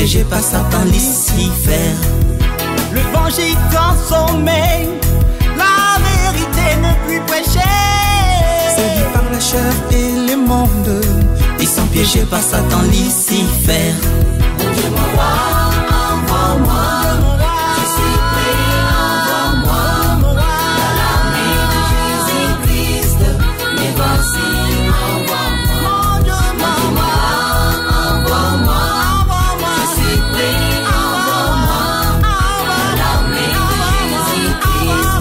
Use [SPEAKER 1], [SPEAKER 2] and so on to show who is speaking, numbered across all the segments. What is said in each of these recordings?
[SPEAKER 1] piégés par Satan, Lucifer.
[SPEAKER 2] Le vent gît dans sommeil, la vérité ne plus prêcher.
[SPEAKER 1] Séduits par la chair et le monde, ils sont piégés par Satan, Lucifer.
[SPEAKER 3] Mon Dieu m'envoie, envoie-moi. Je suis prêt, envoie-moi. Dans l'armée de Jésus-Christ, mais voici, envoie-moi. Mon Dieu m'envoie, envoie-moi. Je suis prêt, envoie-moi. Dans l'armée de Jésus-Christ,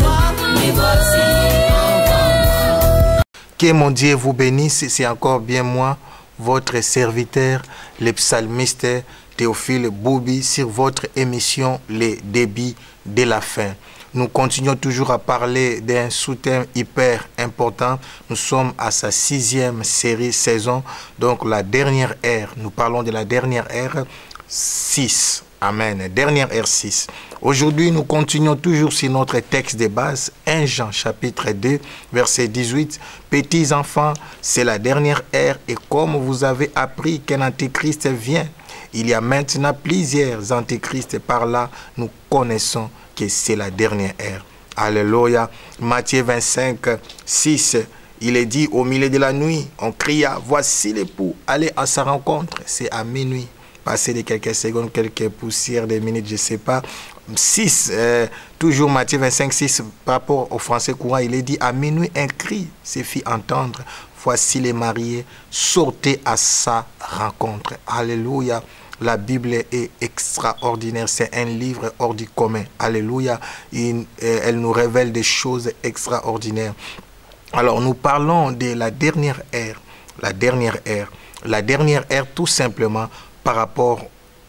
[SPEAKER 3] mais voici, envoie-moi.
[SPEAKER 4] Que mon Dieu vous bénisse, c'est encore bien moi, votre serviteur, le psalmiste Théophile Boubi, sur votre émission Les débits de la fin. Nous continuons toujours à parler d'un sous-thème hyper important. Nous sommes à sa 6e saison, donc la dernière ère. Nous parlons de la dernière ère 6. Amen. Dernière ère 6. Aujourd'hui, nous continuons toujours sur notre texte de base, 1 Jean chapitre 2, verset 18. Petits enfants, c'est la dernière ère et comme vous avez appris qu'un antéchrist vient, il y a maintenant plusieurs antéchrists. Par là, nous connaissons que c'est la dernière ère. Alléluia. Matthieu 25, 6. Il est dit au milieu de la nuit, on cria, voici l'époux, allez à sa rencontre. C'est à minuit. Passer de quelques secondes, quelques poussières, des minutes, je ne sais pas. 6, toujours Matthieu 25, 6, par rapport au français courant, il est dit, à minuit, un cri se fit entendre. Voici les mariés, sortez à sa rencontre. Alléluia. La Bible est extraordinaire, c'est un livre hors du commun. Alléluia. Elle nous révèle des choses extraordinaires. Alors, nous parlons de la dernière ère. La dernière ère. La dernière ère, tout simplement, par rapport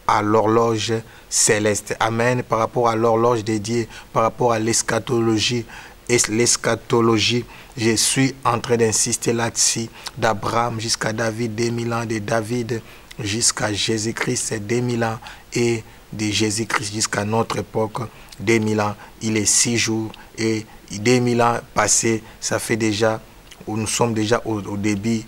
[SPEAKER 4] à l'horloge céleste. Amen. Par rapport à l'horloge dédiée, par rapport à l'eschatologie. Et l'eschatologie, je suis en train d'insister là-dessus, d'Abraham jusqu'à David, 2000 ans, de David jusqu'à Jésus-Christ, 2000 ans, et de Jésus-Christ jusqu'à notre époque, 2000 ans. Il est 6 jours, et 2000 ans passés, ça fait déjà, nous sommes déjà au début.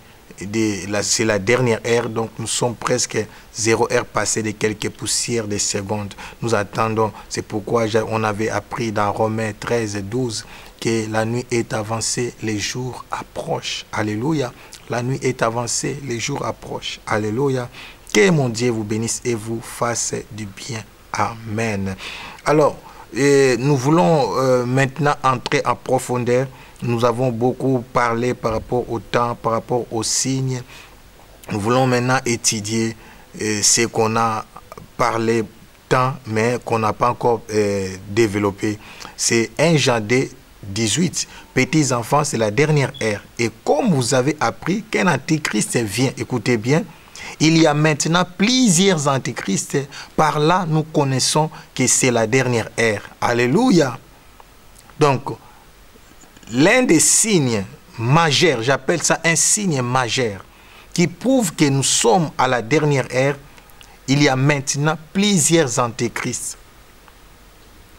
[SPEAKER 4] C'est la dernière ère, donc nous sommes presque 0 heure passée de quelques poussières de secondes. Nous attendons, c'est pourquoi on avait appris dans Romains 13, 12 que la nuit est avancée, les jours approchent. Alléluia. La nuit est avancée, les jours approchent. Alléluia. Que mon Dieu vous bénisse et vous fasse du bien. Amen. Alors, nous voulons maintenant entrer en profondeur. Nous avons beaucoup parlé par rapport au temps, par rapport aux signes. Nous voulons maintenant étudier ce qu'on a parlé tant, mais qu'on n'a pas encore développé. C'est 1 Jean 2, 18. Petits enfants, c'est la dernière ère. Et comme vous avez appris qu'un antéchrist vient, écoutez bien, il y a maintenant plusieurs antéchrists. Par là, nous connaissons que c'est la dernière ère. Alléluia. Donc, l'un des signes majeurs, j'appelle ça un signe majeur, qui prouve que nous sommes à la dernière ère, il y a maintenant plusieurs antéchrists.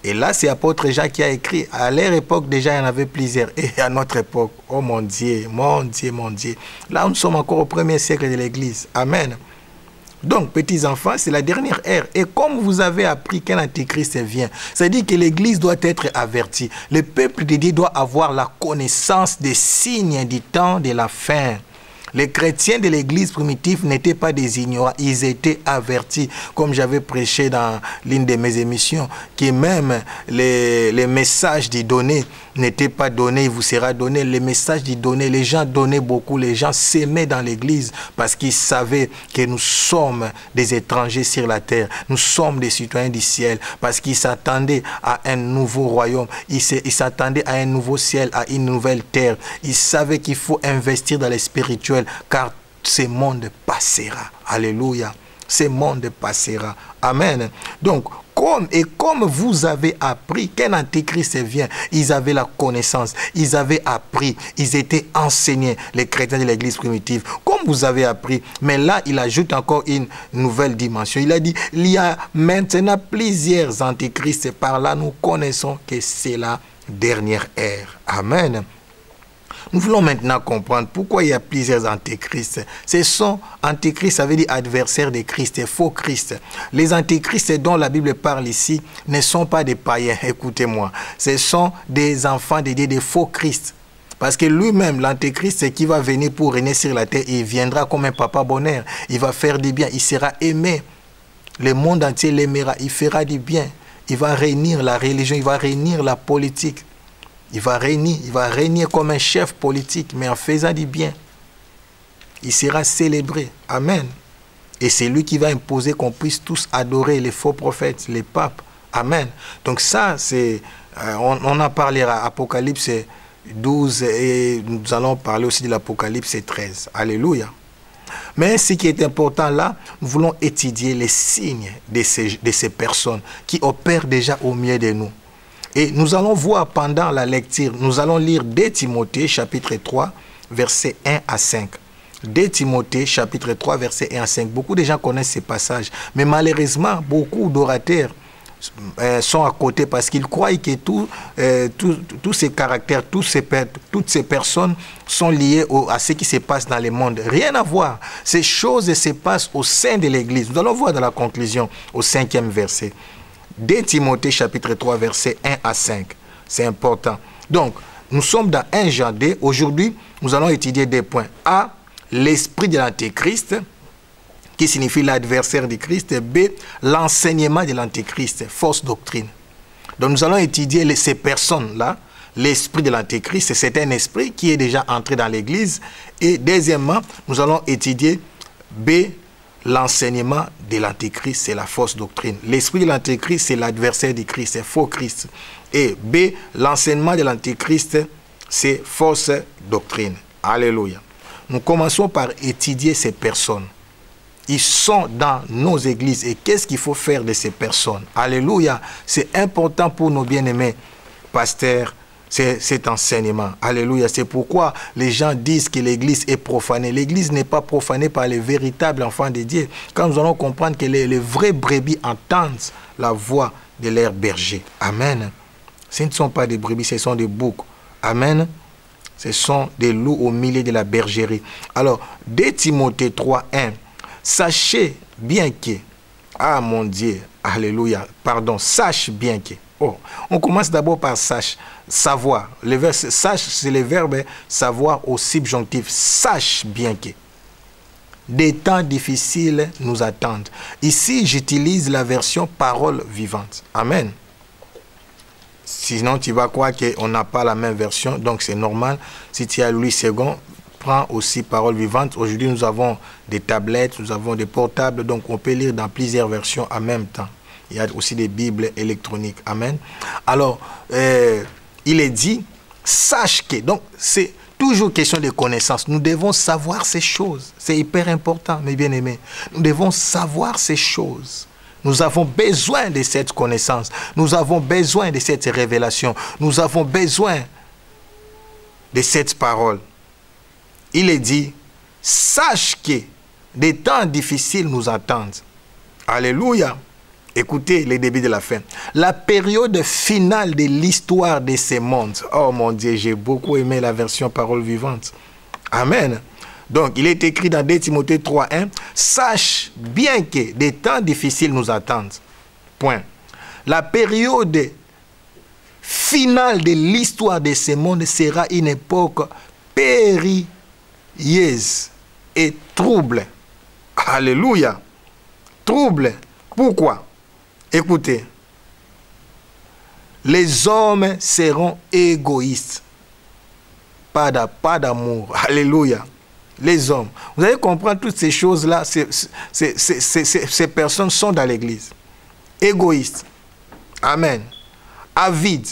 [SPEAKER 4] Et là, c'est l'apôtre Jean qui a écrit. À leur époque, déjà, il y en avait plusieurs. Et à notre époque, oh mon Dieu, mon Dieu, mon Dieu. Là, nous sommes encore au 1er siècle de l'Église. Amen. Donc, petits enfants, c'est la dernière ère. Et comme vous avez appris qu'un antéchrist vient, c'est-à-dire que l'Église doit être avertie. Le peuple de Dieu doit avoir la connaissance des signes du temps de la fin. Les chrétiens de l'église primitive n'étaient pas des ignorants, ils étaient avertis. Comme j'avais prêché dans l'une de mes émissions, que même les messages du donné n'étaient pas donnés, il vous sera donné. Les messages du donné, les gens donnaient beaucoup, les gens s'aimaient dans l'église parce qu'ils savaient que nous sommes des étrangers sur la terre. Nous sommes des citoyens du ciel parce qu'ils s'attendaient à un nouveau royaume, ils s'attendaient à un nouveau ciel, à une nouvelle terre. Ils savaient qu'il faut investir dans les spirituels car ce monde passera. Alléluia. Ce monde passera. Amen. Donc, comme vous avez appris qu'un antéchrist vient, ils avaient la connaissance, ils avaient appris, ils étaient enseignés, les chrétiens de l'église primitive, comme vous avez appris. Mais là, il ajoute encore une nouvelle dimension. Il a dit, il y a maintenant plusieurs antéchrists. Par là, nous connaissons que c'est la dernière ère. Amen. Nous voulons maintenant comprendre pourquoi il y a plusieurs antéchrists. Ce sont antéchrists, ça veut dire adversaires de Christ et faux Christ. Les antéchrists dont la Bible parle ici ne sont pas des païens, écoutez-moi. Ce sont des enfants de Dieu, des faux Christ. Parce que lui-même, l'antéchrist, c'est qui va venir pour régner sur la terre. Il viendra comme un papa bonheur. Il va faire du bien. Il sera aimé. Le monde entier l'aimera. Il fera du bien. Il va réunir la religion. Il va réunir la politique. Il va régner comme un chef politique, mais en faisant du bien. Il sera célébré. Amen. Et c'est lui qui va imposer qu'on puisse tous adorer les faux prophètes, les papes. Amen. Donc ça, c'est... on en parlera. Apocalypse 12 et nous allons parler aussi de l'Apocalypse 13. Alléluia. Mais ce qui est important là, nous voulons étudier les signes de ces personnes qui opèrent déjà au milieu de nous. Et nous allons voir pendant la lecture, nous allons lire 2 Timothée chapitre 3, versets 1 à 5. 2 Timothée chapitre 3, versets 1 à 5. Beaucoup de gens connaissent ces passages, mais malheureusement, beaucoup d'orateurs sont à côté parce qu'ils croient que tous ces caractères, toutes ces personnes sont liées à ce qui se passe dans le monde. Rien à voir. Ces choses se passent au sein de l'Église. Nous allons voir dans la conclusion au 5e verset. 2 Timothée chapitre 3, versets 1 à 5. C'est important. Donc, nous sommes dans 1 Jean 2. Aujourd'hui, nous allons étudier des points. A, l'esprit de l'antéchrist, qui signifie l'adversaire du Christ. B, l'enseignement de l'antéchrist, fausse doctrine. Donc nous allons étudier ces personnes-là. L'esprit de l'antéchrist, c'est un esprit qui est déjà entré dans l'église. Et deuxièmement, nous allons étudier B, l'enseignement de l'antéchrist, c'est la fausse doctrine. L'esprit de l'antéchrist, c'est l'adversaire du Christ, c'est faux Christ. Et B, l'enseignement de l'antéchrist, c'est fausse doctrine. Alléluia. Nous commençons par étudier ces personnes. Ils sont dans nos églises. Et qu'est-ce qu'il faut faire de ces personnes? Alléluia. C'est important pour nos bien-aimés pasteurs, cet enseignement. Alléluia. C'est pourquoi les gens disent que l'église est profanée. L'église n'est pas profanée par les véritables enfants de Dieu. Quand nous allons comprendre que les vrais brebis entendent la voix de leur berger. Amen. Ce ne sont pas des brebis, ce sont des boucs. Amen. Ce sont des loups au milieu de la bergerie. Alors, 2 Timothée 3, 1. Sachez bien que, ah mon Dieu, alléluia, pardon, sache bien que. Oh, on commence d'abord par sache, savoir. Le verbe sache, c'est le verbe savoir au subjonctif. Sache bien que. Des temps difficiles nous attendent. Ici, j'utilise la version parole vivante. Amen. Sinon, tu vas croire qu'on n'a pas la même version, donc c'est normal. Si tu as Louis II, prend aussi parole vivante. Aujourd'hui, nous avons des tablettes, nous avons des portables, donc on peut lire dans plusieurs versions en même temps. Il y a aussi des Bibles électroniques. Amen. Alors, il est dit, sache que, donc c'est toujours question de connaissance. Nous devons savoir ces choses. C'est hyper important, mes bien-aimés. Nous devons savoir ces choses. Nous avons besoin de cette connaissance. Nous avons besoin de cette révélation. Nous avons besoin de cette parole. Il est dit, sache que des temps difficiles nous attendent. Alléluia. Écoutez les débuts de la fin. La période finale de l'histoire de ces mondes. Oh mon Dieu, j'ai beaucoup aimé la version parole vivante. Amen. Donc, il est écrit dans 2 Timothée 3, 1. Sache bien que des temps difficiles nous attendent. Point. La période finale de l'histoire de ces mondes sera une époque périlleuse et trouble. Alléluia. Trouble. Pourquoi? Écoutez. Les hommes seront égoïstes. Pas d'amour. Alléluia. Les hommes. Vous allez comprendre toutes ces choses-là. Ces personnes sont dans l'église. Égoïstes. Amen. Avides.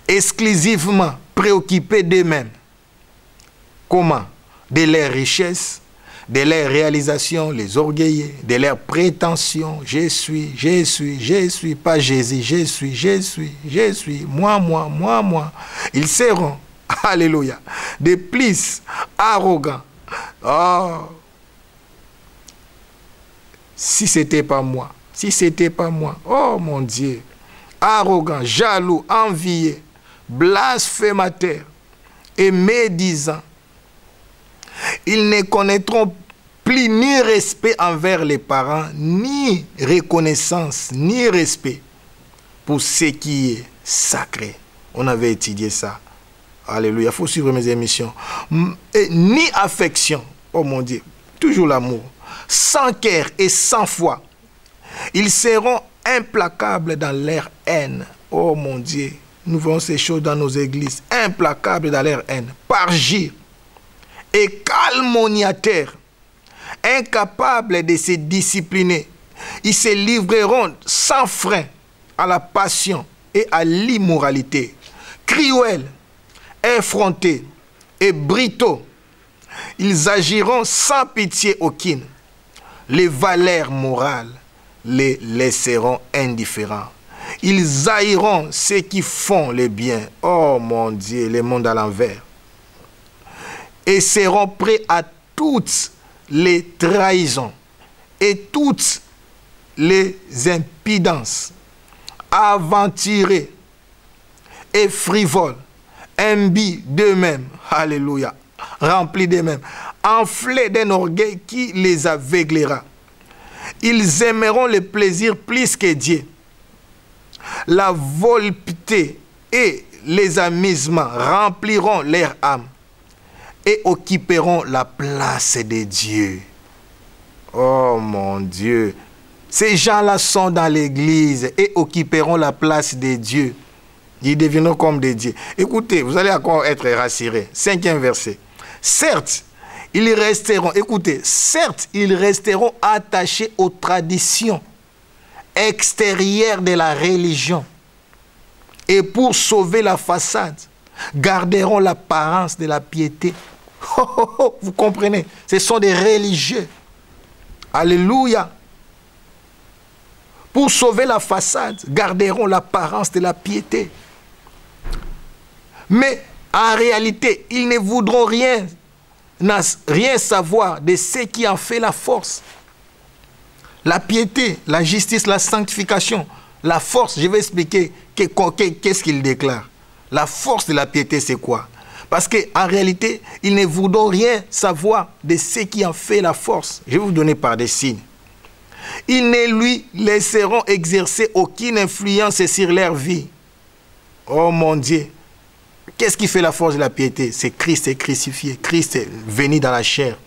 [SPEAKER 4] Exclusivement préoccupés d'eux-mêmes. Comment? De leurs richesses, de leurs réalisations, les orgueillés, de leurs prétentions. Je suis, pas Jésus, je suis, moi. Ils seront, alléluia, des plus arrogants. Oh, si c'était pas moi, oh mon Dieu, arrogants, jaloux, envieux, blasphémateurs, et médisants. Ils ne connaîtront plus ni respect envers les parents, ni reconnaissance, ni respect pour ce qui est sacré. On avait étudié ça. Alléluia, il faut suivre mes émissions. Et ni affection, oh mon Dieu, toujours l'amour, sans cœur et sans foi. Ils seront implacables dans leur haine. Oh mon Dieu, nous voyons ces choses dans nos églises. Implacables dans leur haine. Parjure et calomniateurs. Incapables de se discipliner. Ils se livreront sans frein à la passion et à l'immoralité. Cruels, effrontés et brutaux. Ils agiront sans pitié aucune. Les valeurs morales les laisseront indifférents. Ils haïront ceux qui font le bien. Oh mon Dieu, le monde à l'envers. Et seront prêts à toutes les trahisons et toutes les impudences. Aventurés et frivoles, imbus d'eux-mêmes. Alléluia. Remplis d'eux-mêmes. Enflés d'un orgueil qui les aveuglera. Ils aimeront le plaisir plus que Dieu. La volupté et les amusements rempliront leur âme et occuperont la place de Dieu. Oh mon Dieu. Ces gens-là sont dans l'église et occuperont la place de Dieu. Ils deviendront comme des dieux. Écoutez, vous allez encore être rassurés. 5e verset. Certes, ils resteront, écoutez, certes, ils resteront attachés aux traditions extérieures de la religion. Et pour sauver la façade, garderont l'apparence de la piété. Oh, oh, oh, vous comprenez? Ce sont des religieux. Alléluia. Pour sauver la façade, garderont l'apparence de la piété. Mais en réalité, ils ne voudront rien savoir de ce qui en fait la force. La piété, la justice, la sanctification, la force. Je vais expliquer qu'est-ce qu'il déclare. La force de la piété, c'est quoi? Parce qu'en réalité, ils ne voudront rien savoir de ce qui en fait la force. Je vais vous donner par des signes. Ils ne lui laisseront exercer aucune influence sur leur vie. Oh mon Dieu. Qu'est-ce qui fait la force de la piété? C'est Christ est crucifié. Christ est venu dans la chair.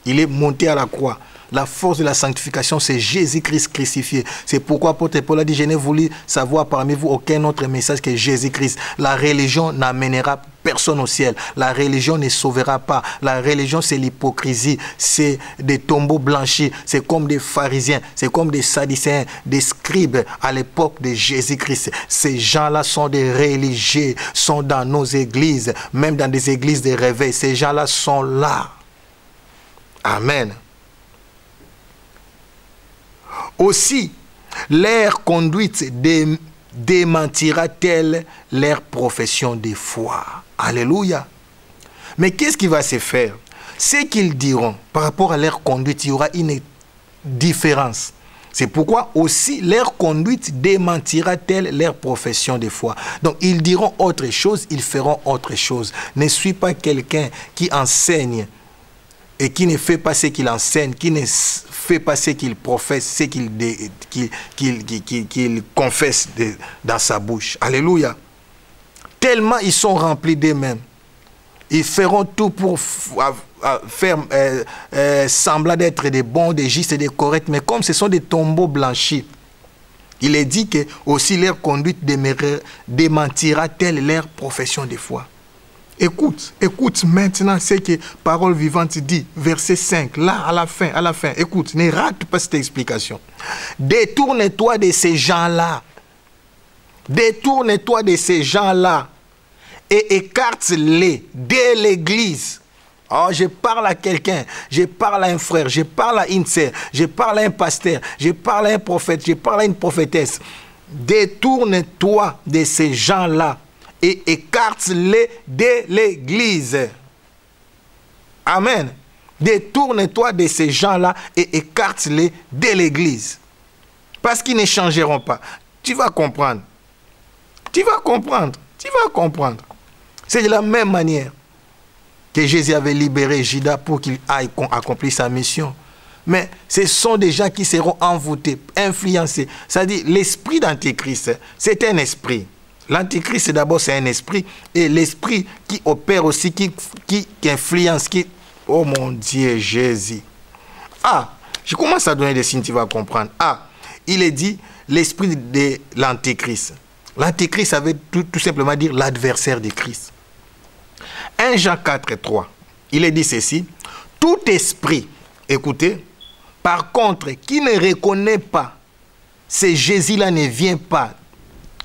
[SPEAKER 4] Il est monté à la croix. La force de la sanctification, c'est Jésus-Christ crucifié. C'est pourquoi apôtre Paul a dit, je n'ai voulu savoir parmi vous aucun autre message que Jésus-Christ. La religion n'amènera personne au ciel. La religion ne sauvera pas. La religion, c'est l'hypocrisie. C'est des tombeaux blanchis. C'est comme des pharisiens. C'est comme des sadducéens, des scribes à l'époque de Jésus-Christ. Ces gens-là sont des religieux, sont dans nos églises, même dans des églises de réveil. Ces gens-là sont là. Amen. Aussi, leur conduite démentira-t-elle leur profession de foi? Alléluia. Mais qu'est-ce qui va se faire? Ce qu'ils diront par rapport à leur conduite, il y aura une différence. C'est pourquoi aussi leur conduite démentira-t-elle leur profession de foi? Donc ils diront autre chose, ils feront autre chose. Ne suis pas quelqu'un qui enseigne et qui ne fait pas ce qu'il enseigne, qui ne fait pas ce qu'il professe, ce qu'il confesse dans sa bouche. Alléluia. Tellement ils sont remplis d'eux-mêmes. Ils feront tout pour faire semblant d'être des bons, des justes et des corrects. Mais comme ce sont des tombeaux blanchis, il est dit que aussi leur conduite démentira-t-elle leur profession de foi. Écoute maintenant ce que Parole Vivante dit, verset 5, là à la fin, écoute, ne rate pas cette explication. Détourne-toi de ces gens-là, détourne-toi de ces gens-là et écarte-les de l'église. Oh, je parle à quelqu'un, je parle à un frère, je parle à une sœur, je parle à un pasteur, je parle à un prophète, je parle à une prophétesse. Détourne-toi de ces gens-là et écarte-les de l'église. Amen. Détourne-toi de ces gens-là et écarte-les de l'église. Parce qu'ils ne changeront pas. Tu vas comprendre. Tu vas comprendre. Tu vas comprendre. C'est de la même manière. que Jésus avait libéré Judas pour qu'il aille accomplir sa mission. Mais ce sont des gens qui seront envoûtés, influencés. C'est-à-dire, l'esprit d'Antéchrist, c'est un esprit. L'Antéchrist, d'abord, c'est un esprit. Et l'esprit qui opère aussi, qui influence, qui... Oh mon Dieu, Jésus. Ah, je commence à donner des signes, tu vas comprendre. Ah, il est dit, l'esprit de l'Antéchrist. L'Antéchrist, ça veut tout simplement dire l'adversaire de Christ. 1 Jean 4, 3, il est dit ceci. Tout esprit, écoutez, par contre, qui ne reconnaît pas ce Jésus-là ne vient pas,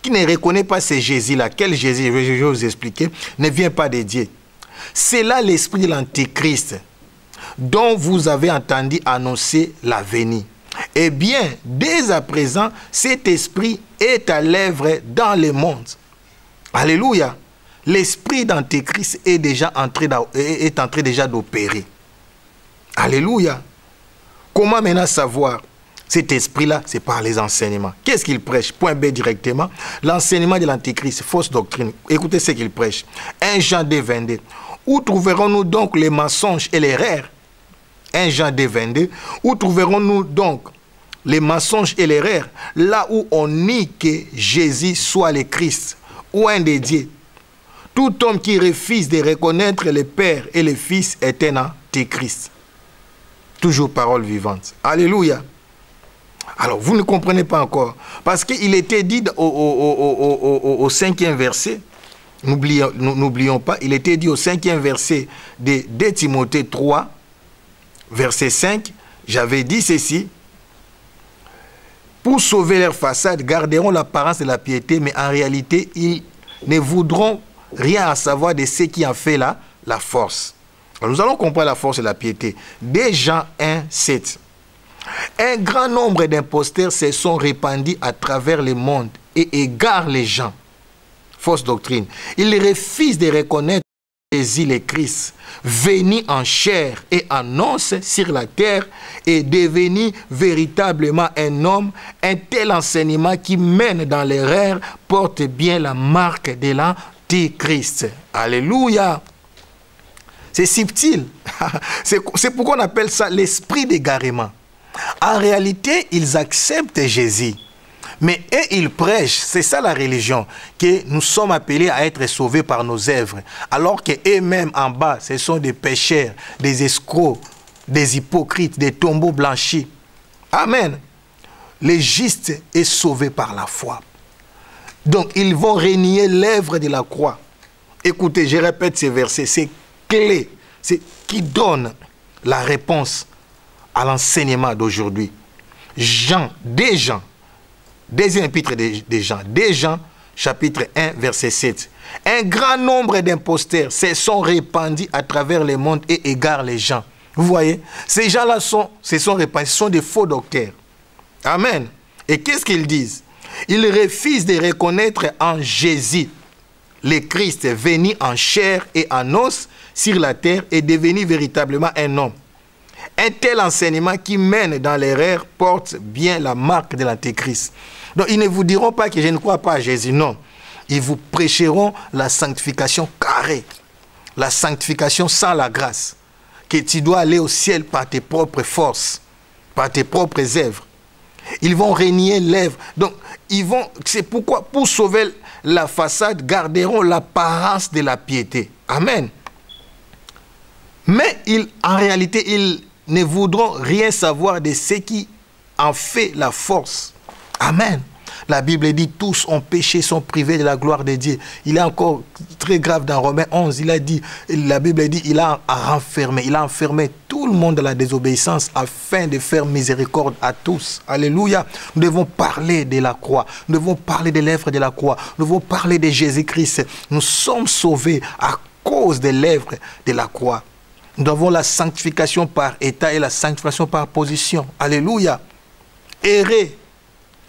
[SPEAKER 4] qui ne reconnaît pas ce Jésus-là, quel Jésus, je vais vous expliquer, ne vient pas de Dieu. C'est là l'esprit de l'Antéchrist dont vous avez entendu annoncer la venue. Eh bien, dès à présent, cet esprit est à l'œuvre dans le monde. Alléluia. L'esprit d'Antéchrist est déjà en train déjà d'opérer. Alléluia. Comment maintenant savoir cet esprit-là? C'est par les enseignements. Qu'est-ce qu'il prêche? Point B directement. L'enseignement de l'Antéchrist, fausse doctrine. Écoutez ce qu'il prêche. 1 Jean 2, 22. Où trouverons-nous donc les mensonges et les erreurs? 1 Jean 2, 22. Où trouverons-nous donc les mensonges et les erreurs? Là où on nie que Jésus soit le Christ ou un des dieux. Tout homme qui refuse de reconnaître le Père et le Fils est un Antéchrist. Toujours parole vivante. Alléluia. Alors, vous ne comprenez pas encore. Parce qu'il était dit au 5e verset, n'oublions pas, il était dit au 5e verset de 2 Timothée 3, verset 5, j'avais dit ceci, pour sauver leur façade, garderont l'apparence de la piété, mais en réalité, ils ne voudront rien à savoir de ce qui en fait la force. Alors, nous allons comprendre la force de la piété. 2 Jean 1, 7. Un grand nombre d'imposteurs se sont répandus à travers le monde et égarent les gens. Fausse doctrine. Ils refusent de reconnaître Jésus le Christ, venu en chair et en os sur la terre et devenu véritablement un homme. Un tel enseignement qui mène dans l'erreur porte bien la marque de l'Antéchrist. Alléluia. C'est subtil. C'est pourquoi on appelle ça l'esprit d'égarement. En réalité, ils acceptent Jésus. Mais eux, ils prêchent, c'est ça la religion, que nous sommes appelés à être sauvés par nos œuvres. Alors qu'eux-mêmes en bas, ce sont des pécheurs, des escrocs, des hypocrites, des tombeaux blanchis. Amen. Le juste est sauvé par la foi. Donc, ils vont renier l'œuvre de la croix. Écoutez, je répète ces versets, c'est clé, c'est qui donne la réponse à l'enseignement d'aujourd'hui. Deuxième épître de Jean, 2 Jean, chapitre 1, verset 7. Un grand nombre d'imposteurs se sont répandus à travers le monde et égarent les gens. Vous voyez, ces gens-là se sont répandus, ce sont des faux docteurs. Amen. Et qu'est-ce qu'ils disent? Ils refusent de reconnaître en Jésus le Christ venu en chair et en os sur la terre et devenu véritablement un homme. Un tel enseignement qui mène dans l'erreur porte bien la marque de l'Antéchrist. Donc, ils ne vous diront pas que je ne crois pas à Jésus, non. Ils vous prêcheront la sanctification carrée, la sanctification sans la grâce, que tu dois aller au ciel par tes propres forces, par tes propres œuvres. Ils vont renier l'œuvre. Donc, c'est pourquoi, pour sauver la façade, garderont l'apparence de la piété. Amen. Mais en réalité, ils ne voudront rien savoir de ce qui en fait la force. Amen. La Bible dit tous ont péché, sont privés de la gloire de Dieu. Il est encore très grave dans Romains 11. La Bible dit il a enfermé tout le monde dans la désobéissance afin de faire miséricorde à tous. Alléluia. Nous devons parler de la croix. Nous devons parler de l'œuvre de la croix. Nous devons parler de Jésus-Christ. Nous sommes sauvés à cause de l'œuvre de la croix. Nous avons la sanctification par état et la sanctification par position. Alléluia. Errez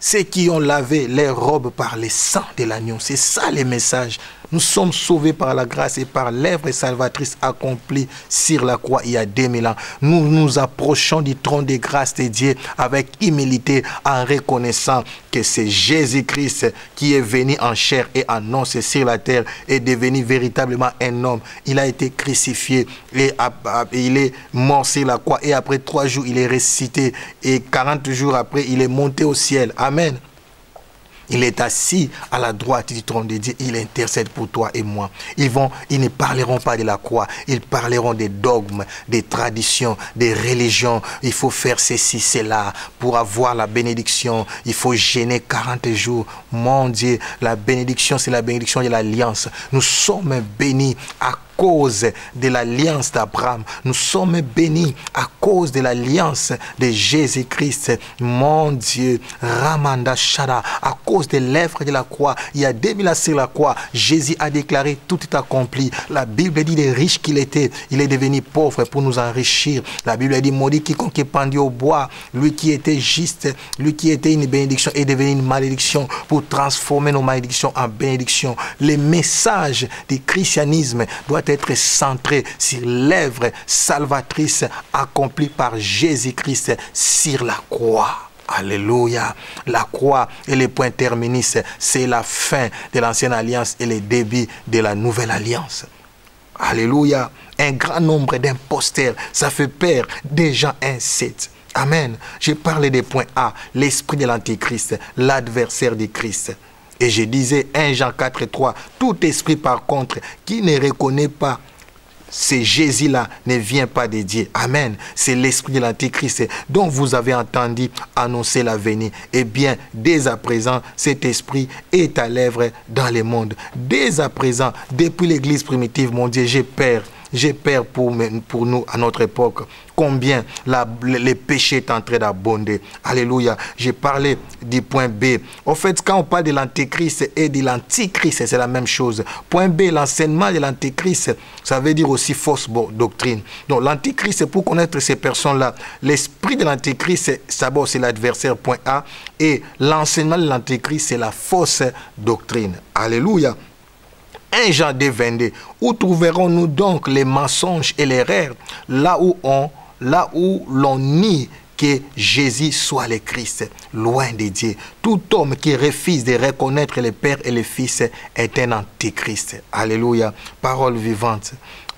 [SPEAKER 4] ceux qui ont lavé leurs robes par le sang de l'agneau. C'est ça le message Nous sommes sauvés par la grâce et par l'œuvre salvatrice accomplie sur la croix il y a 2000 ans. Nous nous approchons du trône de grâce de Dieu avec humilité en reconnaissant que c'est Jésus-Christ qui est venu en chair et en os sur la terre et devenu véritablement un homme. Il a été crucifié et il est mort sur la croix et après 3 jours il est ressuscité et 40 jours après il est monté au ciel. Amen. Il est assis à la droite du trône de Dieu. Il intercède pour toi et moi. Ils ne parleront pas de la croix. Ils parleront des dogmes, des traditions, des religions. Il faut faire ceci, cela pour avoir la bénédiction. Il faut jeûner 40 jours. Mon Dieu, la bénédiction, c'est la bénédiction de l'alliance. Nous sommes bénis à cause de l'alliance d'Abraham. Nous sommes bénis à cause de l'alliance de Jésus-Christ. Mon Dieu, Ramanda Shara, à cause de l'œuvre de la croix, il y a 2000 ans sur la croix, Jésus a déclaré tout est accompli. La Bible dit les riches qu'il était, il est devenu pauvre pour nous enrichir. La Bible dit maudit quiconque est pendu au bois, lui qui était juste, lui qui était une bénédiction est devenu une malédiction pour transformer nos malédictions en bénédictions. Le message du christianisme doit être centré sur l'œuvre salvatrice accomplie par Jésus-Christ sur la croix. Alléluia. La croix et le point terminus, c'est la fin de l'ancienne alliance et le début de la nouvelle alliance. Alléluia. Un grand nombre d'imposteurs, ça fait peur. Des gens incitent. Amen. Je parlais des points A, l'esprit de l'antéchrist, l'adversaire du Christ. Et je disais 1 Jean 4 et 3, tout esprit par contre qui ne reconnaît pas ce Jésus-là ne vient pas de Dieu. Amen. C'est l'esprit de l'antéchrist dont vous avez entendu annoncer la venue. Eh bien, dès à présent, cet esprit est à l'œuvre dans le monde. Dès à présent, depuis l'église primitive, mon Dieu, j'ai peur. J'ai peur pour nous à notre époque. Combien les péchés est en train d'abonder. Alléluia. J'ai parlé du point B. En fait, quand on parle de l'antéchrist et de l'antichrist, c'est la même chose. Point B, l'enseignement de l'antéchrist, ça veut dire aussi fausse doctrine. Donc l'antéchrist, pour connaître ces personnes-là, l'esprit de l'antéchrist, d'abord c'est l'adversaire, point A. Et l'enseignement de l'antéchrist, c'est la fausse doctrine. Alléluia. 1 Jean 2, 22. Où trouverons-nous donc les mensonges et l'erreur là où l'on nie que Jésus soit le Christ, loin de Dieu. Tout homme qui refuse de reconnaître le Père et le Fils est un antéchrist. Alléluia. Parole vivante.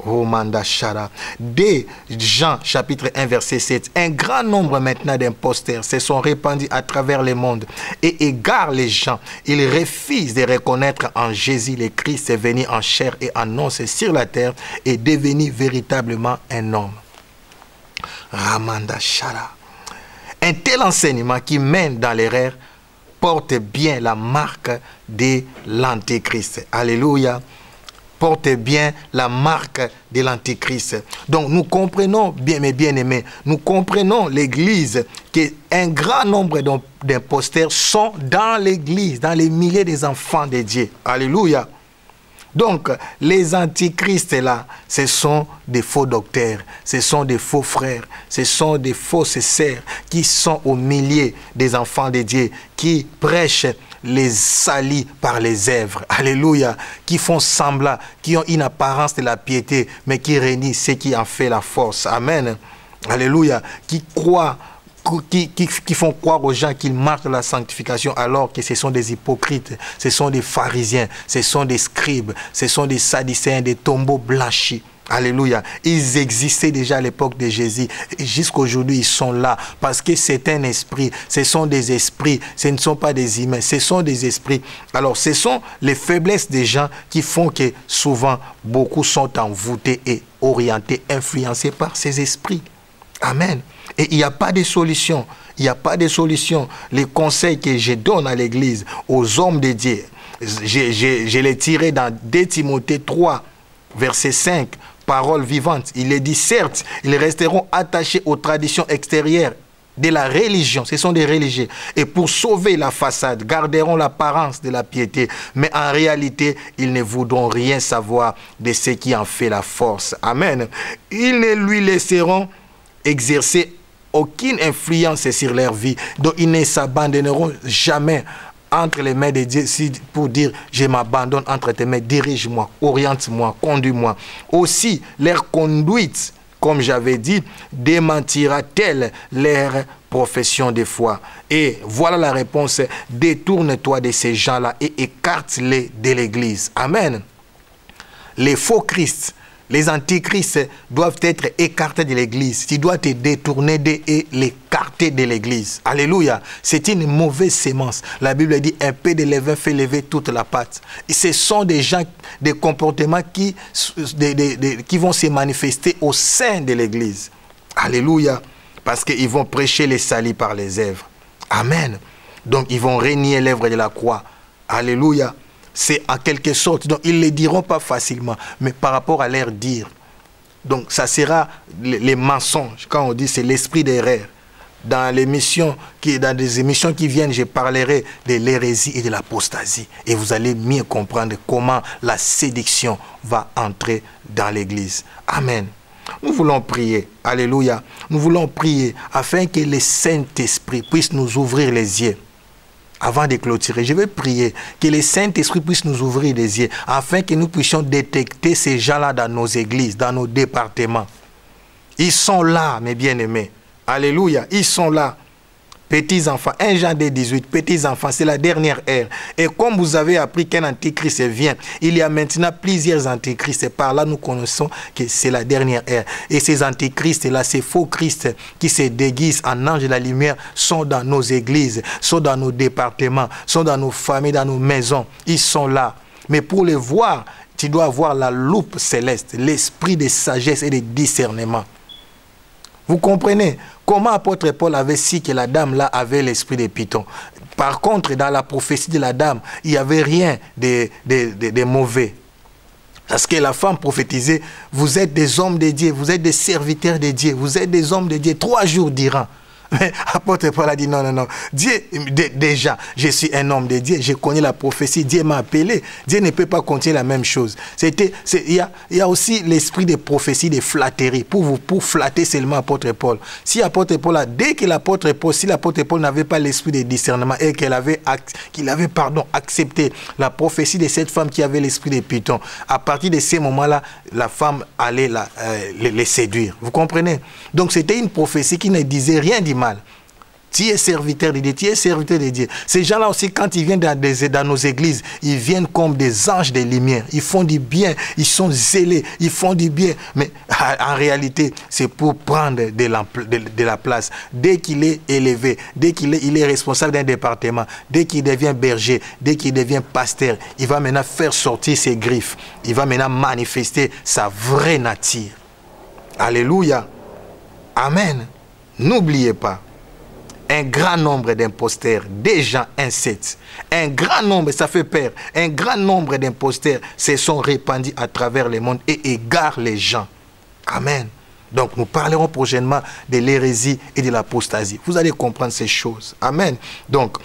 [SPEAKER 4] Oh Mandashara. Dès Jean chapitre 1 verset 7, un grand nombre maintenant d'imposteurs se sont répandus à travers le monde et égarent les gens. Ils refusent de reconnaître en Jésus le Christ venu en chair et en os sur la terre et devenu véritablement un homme. Ramandashara. Un tel enseignement qui mène dans l'erreur porte bien la marque de l'antéchrist. Alléluia. Porte bien la marque de l'antéchrist. Donc nous comprenons, bien mes bien-aimés, nous comprenons l'église, qu'un grand nombre d'imposteurs sont dans l'église, dans les milliers des enfants de Dieu. Alléluia. Donc, les antichrists là, ce sont des faux docteurs, ce sont des faux frères, ce sont des fausses sœurs qui sont au milieu des enfants de Dieu, qui prêchent les salis par les œuvres. Alléluia. Qui font semblant, qui ont une apparence de la piété, mais qui renient ce qui en fait la force. Amen. Alléluia. Qui croient, qui font croire aux gens qu'ils marchent dans la sanctification alors que ce sont des hypocrites, ce sont des pharisiens, ce sont des scribes, ce sont des sadducéens, des tombeaux blanchis. Alléluia. Ils existaient déjà à l'époque de Jésus. Et jusqu'aujourd'hui, ils sont là. Parce que c'est un esprit. Ce sont des esprits. Ce ne sont pas des humains. Ce sont des esprits. Alors, ce sont les faiblesses des gens qui font que souvent, beaucoup sont envoûtés et orientés, influencés par ces esprits. Amen. Et il n'y a pas de solution. Il n'y a pas de solution. Les conseils que je donne à l'église, aux hommes de Dieu, je les tiré dans 2 Timothée 3, verset 5, parole vivante. Il est dit, certes, ils resteront attachés aux traditions extérieures de la religion. Ce sont des religieux. Et pour sauver la façade, garderont l'apparence de la piété. Mais en réalité, ils ne voudront rien savoir de ce qui en fait la force. Amen. Ils ne lui laisseront exercer aucune influence sur leur vie. Donc ils ne s'abandonneront jamais entre les mains de Dieu pour dire, je m'abandonne entre tes mains, dirige-moi, oriente-moi, conduis-moi. Aussi, leur conduite, comme j'avais dit, démentira-t-elle leur profession de foi? Et voilà la réponse, détourne-toi de ces gens-là et écarte-les de l'Église. Amen. Les faux Christ, les antichrists doivent être écartés de l'Église. Tu dois te détourner et l'écarter de l'Église. Alléluia. C'est une mauvaise sémence. La Bible dit, un peu de levain fait lever toute la pâte. Et ce sont des gens, des comportements qui vont se manifester au sein de l'Église. Alléluia. Parce qu'ils vont prêcher les salis par les œuvres. Amen. Donc ils vont renier l'œuvre de la croix. Alléluia. C'est en quelque sorte, donc ils ne le diront pas facilement, mais par rapport à leur dire. Donc ça sera les mensonges. Quand on dit c'est l'esprit d'erreur. Dans des émissions qui viennent, je parlerai de l'hérésie et de l'apostasie. Et vous allez mieux comprendre comment la séduction va entrer dans l'Église. Amen. Nous voulons prier. Alléluia. Nous voulons prier afin que le Saint-Esprit puisse nous ouvrir les yeux. Avant de clôturer, je vais prier que le Saint-Esprit puisse nous ouvrir les yeux afin que nous puissions détecter ces gens-là dans nos églises, dans nos départements. Ils sont là, mes bien-aimés. Alléluia, ils sont là. Petits enfants, 1 Jean 18, petits enfants, c'est la dernière ère. Et comme vous avez appris qu'un antichrist vient, il y a maintenant plusieurs antichrists. Et par là, nous connaissons que c'est la dernière ère. Et ces antichrists-là, ces faux Christ qui se déguisent en anges de la lumière, sont dans nos églises, sont dans nos départements, sont dans nos familles, dans nos maisons. Ils sont là. Mais pour les voir, tu dois avoir la loupe céleste, l'esprit de sagesse et de discernement. Vous comprenez comment apôtre Paul avait su que la dame là avait l'esprit de Python. Par contre, dans la prophétie de la dame, il n'y avait rien de mauvais. Parce que la femme prophétisait, vous êtes des hommes de Dieu, vous êtes des serviteurs de Dieu, vous êtes des hommes de Dieu, 3 jours durant. Mais apôtre Paul a dit non, non, non. Dieu, déjà, je suis un homme de Dieu, je connais la prophétie, Dieu m'a appelé. Dieu ne peut pas continuer la même chose. Il y a aussi l'esprit de prophétie, de flatterie, pour flatter seulement apôtre Paul. Si apôtre Paul a, dès que l'apôtre Paul, si l'apôtre Paul n'avait pas l'esprit de discernement et qu'il avait accepté la prophétie de cette femme qui avait l'esprit de Python, à partir de ces moments-là, la femme allait les séduire. Vous comprenez? Donc c'était une prophétie qui ne disait rien du mal. Tu es serviteur de Dieu, tu es serviteur de Dieu. Ces gens-là aussi, quand ils viennent dans nos églises, ils viennent comme des anges de lumière. Ils font du bien, ils sont zélés, ils font du bien. Mais en réalité, c'est pour prendre de la place. Dès qu'il est élevé, dès qu'il est responsable d'un département, dès qu'il devient berger, dès qu'il devient pasteur, il va maintenant faire sortir ses griffes. Il va maintenant manifester sa vraie nature. Alléluia. Amen. N'oubliez pas. Un grand nombre d'imposteurs, déjà insectes, un grand nombre, ça fait peur, un grand nombre d'imposteurs se sont répandus à travers le monde et égarent les gens. Amen. Donc nous parlerons prochainement de l'hérésie et de l'apostasie. Vous allez comprendre ces choses. Amen. Donc,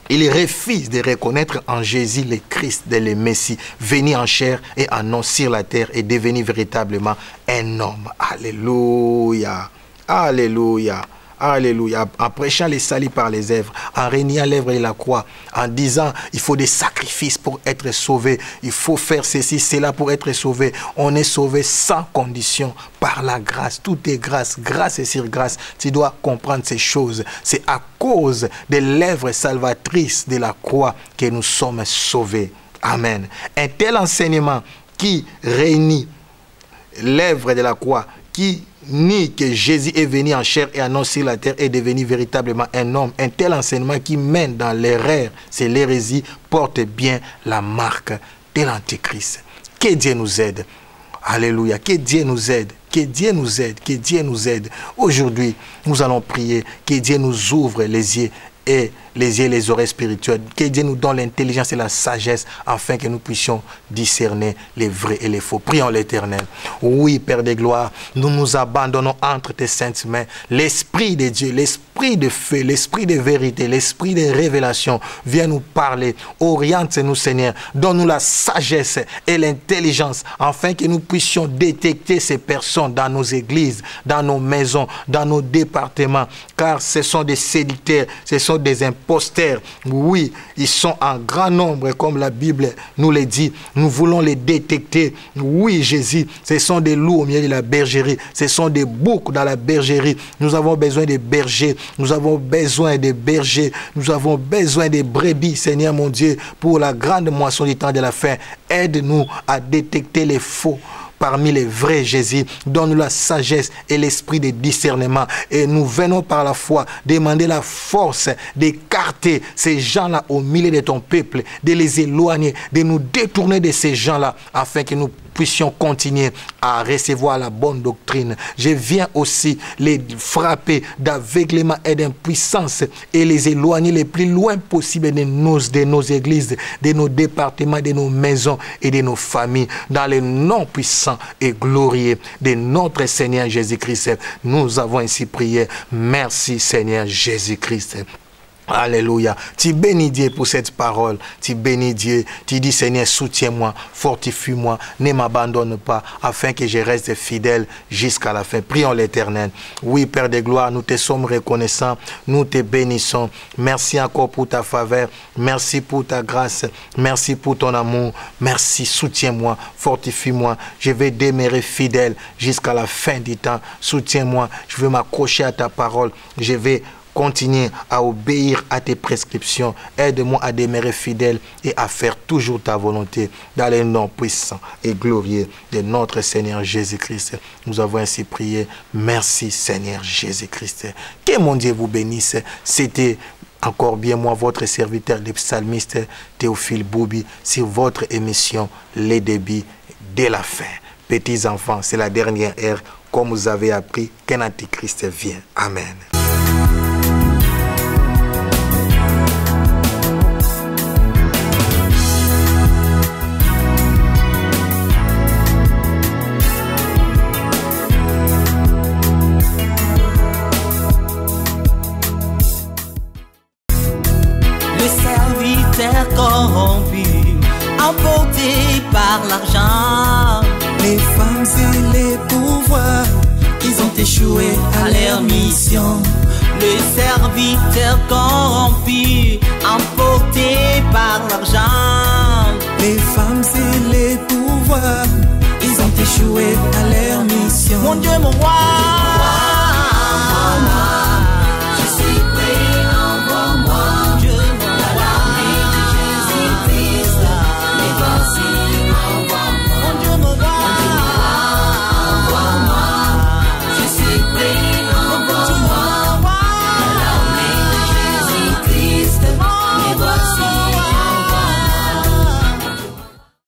[SPEAKER 4] il refuse de reconnaître en Jésus le Christ, le Messie, venu en chair et en os sur la terre et devenu véritablement un homme. Alléluia. Alléluia. Alléluia. En prêchant les salis par les œuvres, en reniant l'œuvre de la croix, en disant il faut des sacrifices pour être sauvé, il faut faire ceci, cela pour être sauvé. On est sauvé sans condition par la grâce. Tout est grâce, grâce et sur grâce. Tu dois comprendre ces choses. C'est à cause de l'œuvre salvatrice de la croix que nous sommes sauvés. Amen. Un tel enseignement qui réunit l'œuvre de la croix, qui nie que Jésus est venu en chair et en os sur la terre et est devenu véritablement un homme. Un tel enseignement qui mène dans l'erreur, c'est l'hérésie, porte bien la marque de l'Antichrist. Que Dieu nous aide. Alléluia. Que Dieu nous aide. Que Dieu nous aide. Que Dieu nous aide. Aujourd'hui, nous allons prier que Dieu nous ouvre les yeux et les oreilles spirituelles. Que Dieu nous donne l'intelligence et la sagesse afin que nous puissions discerner les vrais et les faux. Prions l'Éternel. Oui, Père de gloire, nous nous abandonnons entre tes saintes mains. L'Esprit de Dieu, l'Esprit de feu, l'Esprit de vérité, l'Esprit de révélation, viens nous parler. Oriente-nous, Seigneur. Donne-nous la sagesse et l'intelligence afin que nous puissions détecter ces personnes dans nos églises, dans nos maisons, dans nos départements. Car ce sont des séducteurs, ce sont sont des imposteurs. Oui, ils sont en grand nombre, comme la Bible nous le dit. Nous voulons les détecter. Oui, Jésus, ce sont des loups au milieu de la bergerie. Ce sont des boucs dans la bergerie. Nous avons besoin des bergers. Nous avons besoin des bergers. Nous avons besoin des brebis, Seigneur mon Dieu, pour la grande moisson du temps de la fin. Aide-nous à détecter les faux parmi les vrais, Jésus. Donne-nous la sagesse et l'esprit de discernement. Et nous venons par la foi demander la force d'écarter ces gens-là au milieu de ton peuple, de les éloigner, de nous détourner de ces gens-là, afin que nous puissions continuer à recevoir la bonne doctrine. Je viens aussi les frapper d'aveuglement et d'impuissance et les éloigner le plus loin possible de nos églises, de nos départements, de nos maisons et de nos familles. Dans le nom puissant et glorieux de notre Seigneur Jésus-Christ, nous avons ainsi prié. Merci Seigneur Jésus-Christ. Alléluia. Tu bénis Dieu pour cette parole. Tu bénis Dieu. Tu dis Seigneur, soutiens-moi, fortifie-moi, ne m'abandonne pas, afin que je reste fidèle jusqu'à la fin. Prions l'Éternel. Oui, Père de gloire, nous te sommes reconnaissants. Nous te bénissons. Merci encore pour ta faveur. Merci pour ta grâce. Merci pour ton amour. Merci, soutiens-moi, fortifie-moi. Je vais demeurer fidèle jusqu'à la fin du temps. Soutiens-moi. Je veux m'accrocher à ta parole. Je vais continuer à obéir à tes prescriptions. Aide-moi à demeurer fidèle et à faire toujours ta volonté. Dans le nom puissant et glorieux de notre Seigneur Jésus-Christ, nous avons ainsi prié. Merci Seigneur Jésus-Christ. Que mon Dieu vous bénisse. C'était encore bien moi, votre serviteur, le psalmiste Théophile Boubi, sur votre émission Les Débits de la fin. Petits enfants, c'est la dernière heure. Comme vous avez appris qu'un antichrist vient. Amen.
[SPEAKER 2] Corrompu, emporté par l'argent.
[SPEAKER 1] Les femmes et les pouvoirs, ils ont échoué à leur mission.
[SPEAKER 2] Le serviteur corrompu, emporté par l'argent.
[SPEAKER 1] Les femmes et les pouvoirs, ils ont échoué à leur mission.
[SPEAKER 2] Mon Dieu, mon roi.